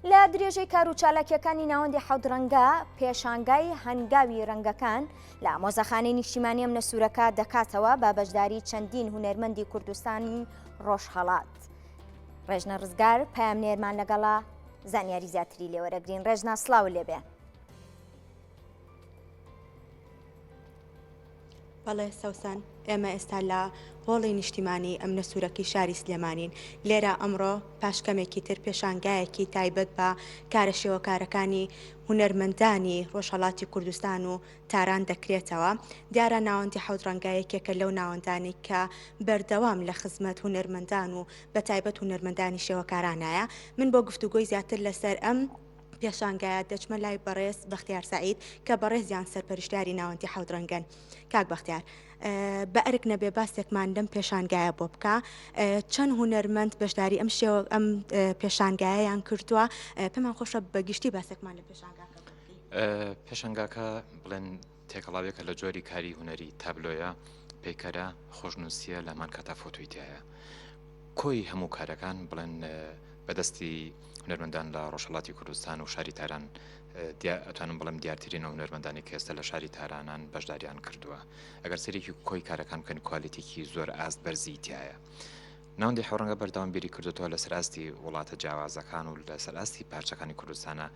لە درێژەی کار و چالاکیەکانی ناوەندی حەوت ڕەنگە پێشانگای هەنگاوی ڕەنگەکان لە مۆزەخانەی نیشتیمانی ئەم نەسوورەکە دەکاتەوە بە بەشداری چەندین هونەرمەندی کوردستانی ڕۆژهەڵات. ڕێژنە ڕزگار پامنێرمان لەگەڵا زانیاری زیاتری لێوەرەگرین. ڕێژنا سڵاو لێبێ. بەڵێ سەوسان، ئێمە ئێستا لە هۆڵی نیشتیمانی ئەم نەسوورەکەی شاری سلێمانین. لێرە ئەمڕۆ پاشکەمێکی تر پێشانگایەکی تایبەت بە کارە شێوەکارەکانی هونەرمەندانی ڕۆژهەڵاتی کوردستان و تاران دەکرێتەوە. دیارە ناوەندی حەوت ڕەنگایەکێکە لەو ناوەندانی کە بەردەوام لە خزمەت هونەرمەندان و بە تایبەت هونەرمەندانی شێوەکارانایە. من بۆ گفتوگۆی زیاتر لەسەر ئەم پێشانگایە دەچمە لای بەڕێز بەختیار سەعید کە بەڕێزیان سەرپەرشتیاری ناوەندی حەوت ڕەنگەن. کاک بەختیار، بە ئەرک نەبێ باسێکمان لەم پێشانگایە بۆ بکە. چەند هونەرمەند بەشداری ئەم پێشانگایەیان کردووە؟ پێمان خۆشە بەگشتی باسێکمان لە پێشانگاکە بکەی. پێشانگاکە بڵێن تێکەڵاوێکە لە جۆری کاری هونەری تابلۆیە، پیکەرە، خۆشنووسیە، لەمان کاتا فۆتۆیتایە. کۆی هەموو کارەکان بڵێن بەدەستی هونەرمەندان لە ڕۆژهەڵاتی کوردستان و شاری تاران ئەتوانم بڵم دیارترین هونەرمەندانی کە ئێستا لە شاری تارانان بەشداریان کردووە. ئەگەر سەرێکی کۆی کارەکان بکەن کوالیتێکی زۆر ئاست بەرزی تایە. ناوەندی حەوت ڕەنگە بەردەوام بیری کردوتەوە لە سەراستی وڵاتە جیاوازەکان و لە سەراستی پارچەکانی کوردستانە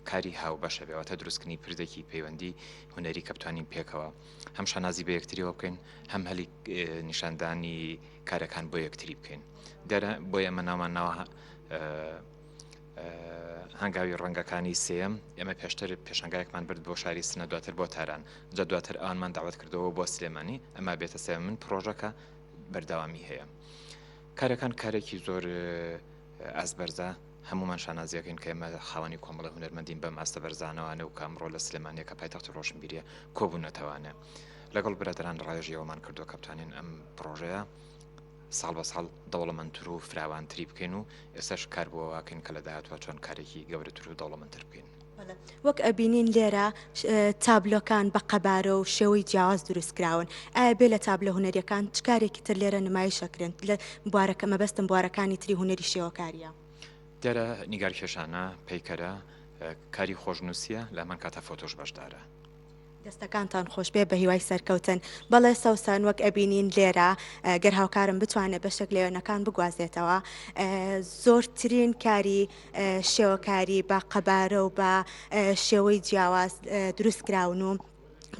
کاری هاوبەشە بێواتە دروستکردنی پردێکی پەیوەندی هونەری کە بتوانین پێکەوە هەم شانازی بە یەکتریەوە بکەین، هەم هەلی نیشاندانی کارەکان بۆ یەکتری بکەین. دیارە بۆی ئەمە ناومانناوە هەنگاوی ڕەنگەکانی سێم. ئێمە پێشتر پێشانگایەکمان برد بۆ شاری سنە، دواتر بۆ تاران، جا دواتر ئەوانمان داوەت کردەوە بۆ سلێمانی. ئەمە بێتە سێم. من پرۆژەکە بەردەوامی هەیە. کارەکان کارێکی زۆر ئازبەرزە. هەمومان شانازیەکەین کە ئێمە خاوەنی کۆمەڵە هونەرمەندین بە ماستە بەرزانەوەوانە و کامڕۆ لە سلێمانیە کە پایتەختی ڕۆشنبیریە کۆبوونەتەوانە. لەگەڵ برادران ڕایژیەوەمان کردووە کە بتوانین ئەم پرۆژەیە ساڵ بە ساڵ دەوڵەمەندتر و فراوانتری بکەین و ئێستاش کار بۆ واکەین کە لە داهاتوە چۆن کارێکی گەورەتر و دەوڵەمەندتر بکەین. وەک ئەبینین لێرە تابلۆکان بە قەبارە و شێوەی جیاواز دروستکراون. ئایا بێ لە تابلە هونەریەکان چ کارێکی تر لێرە نمایشەکرێن لە بوارەکە مەبەستم بوارەکانی تری هونەری شێوەکاریە؟ دیارە نیگارکێشانە، پیکەرە، کاری خۆشنووسیە، لەمان کاتە فۆتۆش بەشدارە. دەستەکانتان خۆش بێ بە هیوای سەرکەوتن. بەڵێ سەوسان، وەک ئەبینین لێرە گەر هاوکارم بتوانێت بەشێک لێوێنەکان بگوازێتەوە، زۆرترین کاری شێوەکاری بە قەبارە و بە شێوەی جیاواز دروستکراون و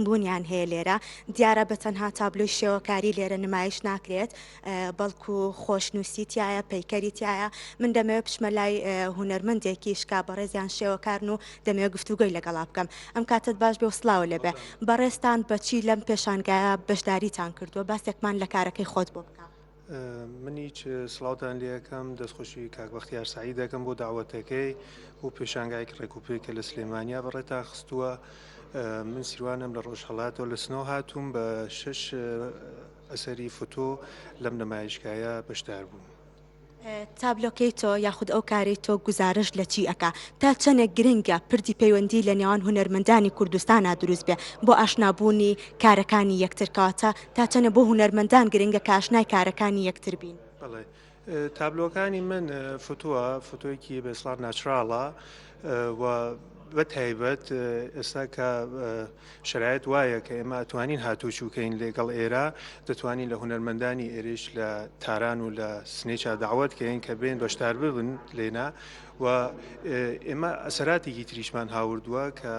بوونیان هەیە لێرە. دیارە بە تەنها تابلۆی شێوەکاری لێرە نمایش ناکرێت، بەڵکو خۆشنووسی تایە، پەیکەری تایە. من دەمەوێت بچمە لای هونەرمەندێکی شکا بەڕێزیان شێوەکارن و دەمەوێت گفتوگۆی لەگەڵا بکەم. ئەم کاتت باش بێ و سڵاو لێبێ. بەڕێستان بەچی لەم پێشانگایە بەشداریتان کردووە؟ باسێکمان لە کارەکەی خۆت بۆ بکە. من هیچ سڵاوتان لێ یەکەم، دەستخۆشی کاک بەختیار سەعید دەکەم بۆ داوەتەکەی و پێشانگایەکی ڕێکوپێکە لە سلێمانیا بەڕێتا خستووە. من سیروانم لە ڕۆژهەڵاتەوە لە سنەوە هاتووم بە 6 ئەسەری فۆتۆ لەم نمایشگایە بەشدار بووم. تابلۆکەی تۆ یاخود ئەو کاری تۆ گزارش لە چی ئەکا؟ تا چەنێک گرنگە پردی پەیوەندی لە نێوان هونەرمەندانی کوردستانە دروست بێ بۆ ئاشنابوونی کارەکانی یەکترکەواتە تا چەنە بۆ هونەرمەندان گرنگە کە ئاشنای کارەکانی یەکتر بین؟ بەڵێ، تابلۆکانی من فۆتۆیەکی بەسڵار ناچراڵە و بە تایبەت ئێستا کە شرایط وایە کە ئێمە ئەتوانین هاتوچووکەین لەگەڵ ئێرە، دەتوانین لە هونەرمەندانی ئێرش لە تاران و لە سنێچا داوەت کەین کە بێن بەشدار ببن لێنا. و ئێمە ئەسەراتێکی تریشمان هاوردووە کە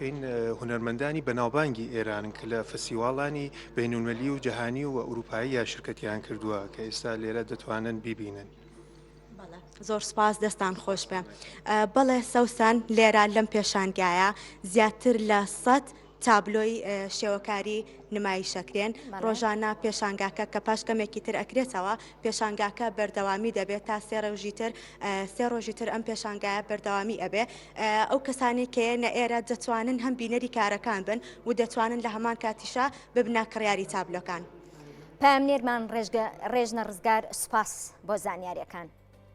هین هونەرمەندانی بەناوبانگی ئێرانن کە لە فەستیواڵانی بینولمەلی و جەهانی و ئەوروپایی یا شرکەتیان کردووە کە ئێستا لێرە دەتوانن بیبینن. زۆر سپاس، دەستان خۆش بێ. بەڵێ سەوسان، لێرە لەم پێشانگایە زیاتر لە 100 تابلۆی شێوەکاری نمایشەکرێن. ڕۆژانە پێشانگاکە کە پاشکەمێکی تر ئەکرێتەوە، پێشانگاکە بەردەوامی دەبێت تا 3 ڕۆژی تر ئەم پێشانگایە بەردەوامی ئەبێ. ئەو کەسانی کەێنە ئێرە دەتوانن هەم بینەری کارەکان بن و دەتوانن لە هەمان کاتیشا ببنە کڕیاری تابلۆکان. پامنێرمان ڕێژنە ڕزگار، سوپاس بۆ زانیاریەکان.